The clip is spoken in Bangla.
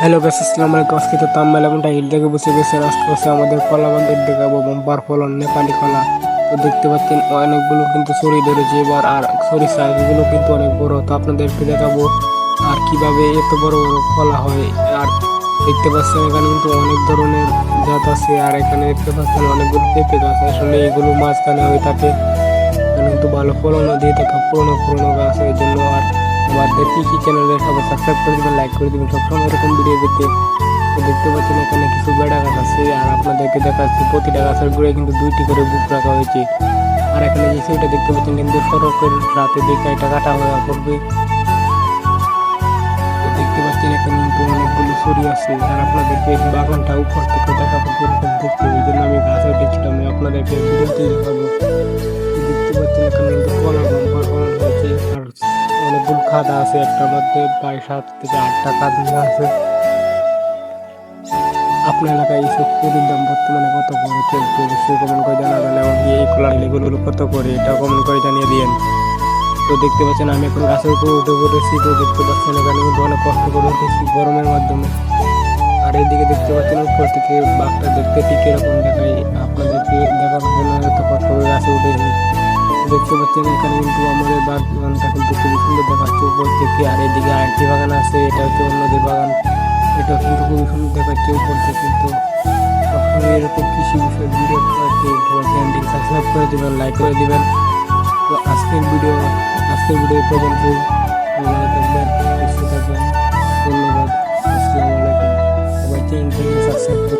হ্যালো গাইস, আসসালামু আলাইকুম। আজকে তো তাম্মেল এবং টাইটেল থেকে বুঝে গেছেন, আজকে হচ্ছে আমাদের কলা বাগান দেখাবো বাম্পার ফলন নেপালি কলা। তো দেখতে পাচ্ছেন অনেকগুলো কিন্তু ছড়ি ধরেছে এবার, আর ছড়ি সাইজগুলো কিন্তু অনেক বড়। তো আপনাদেরকে দেখাবো আর কিভাবে এত বড় বড় কলা হয়। আর দেখতে পাচ্ছেন এখানে কিন্তু অনেক ধরনের জাত আছে, আর এখানে দেখতে পাচ্ছেন অনেকগুলো পেঁপে গাছ। আসলে এগুলো মাঝখানে হয়ে থাকে, এখানে কিন্তু ভালো ফলনও দিয়ে থাকে, পুরোনো পুরোনো গাছ এই জন্য। আর আমাদের কৃষি চ্যানেলে সবাই সাবস্ক্রাইব করে দিবেন, লাইক করে দিবেন সবসময় এরকম ভিডিও পেতে। তো দেখতে পাচ্ছেন এখানে কিছু বেড়া গাছ আছে, আর আপনাদেরকে দেখাচ্ছি প্রতিটা গাছের গোড়ায় কিন্তু দুইটি করে বুক রাখা হয়েছে। আর এখানে যে সেটা দেখতে পাচ্ছেন কিন্তু সড়কের রাতে দেখে এটা কাটা হয়ে পড়বে। তো দেখতে পাচ্ছেন এখানে কিন্তু অনেকগুলো ছড়ি আছে, আর আপনাদেরকে এই বাগানটা উপর থেকে দেখাবো কিরকম দেখতে। ওই জন্য আমি গাছে উঠেছিলাম, আমি আপনাদেরকে ভিডিওতে দেখাবো। তো দেখতে পাচ্ছেন এখানে কিন্তু কলা বাম্পার ফলন হয়েছে, আর অনেকগুলো খাদা আছে, একটার মধ্যে প্রায় 7 থেকে 8টা খাদা আছে। আপনার এলাকায় এইসব ফুলের দাম বর্তমানে কত করে চলছে অবশ্যই কমেন্ট করে জানাবেন, এবং এই কলার লেগুলো কত করে এটাও কমেন্ট করে জানিয়ে দিন। তো দেখতে পাচ্ছেন আমি এখন গাছের উপর উঠে পড়েছি। তো দেখতে পাচ্ছেন এখানে কিন্তু অনেক কষ্ট করে উঠেছি গরমের মাধ্যমে। আর এইদিকে দেখতে পাচ্ছেন উপর থেকে বাঘটা দেখতে ঠিক এরকম দেখায়, আপনাদেরকে দেখানোর জন্য এত কষ্ট করে গাছে উঠেছি। দেখতে পাচ্ছেন এখানে কিন্তু আমাদের বাগানটা কিন্তু খুবই সুন্দর দেখাচ্ছে উপর থেকে। আর এদিকে আরেকটি বাগান আছে, এটা হচ্ছে অন্যদের বাগান, এটা কিন্তু খুবই সুন্দর দেখাচ্ছে উপর থেকে। কিন্তু সবসময় এরকম কৃষি বিষয়ে ভিডিও পাওয়াতে সবাই চ্যানেলটি সাবস্ক্রাইব করে দেবেন, লাইক করে দেবেন। তো আজকের ভিডিও পর্যন্ত। ভালো থাকবেন, সুস্থ থাকবেন। ধন্যবাদ। আসসালামু আলাইকুম। সবাই চ্যানেলটি সাবস্ক্রাইব করে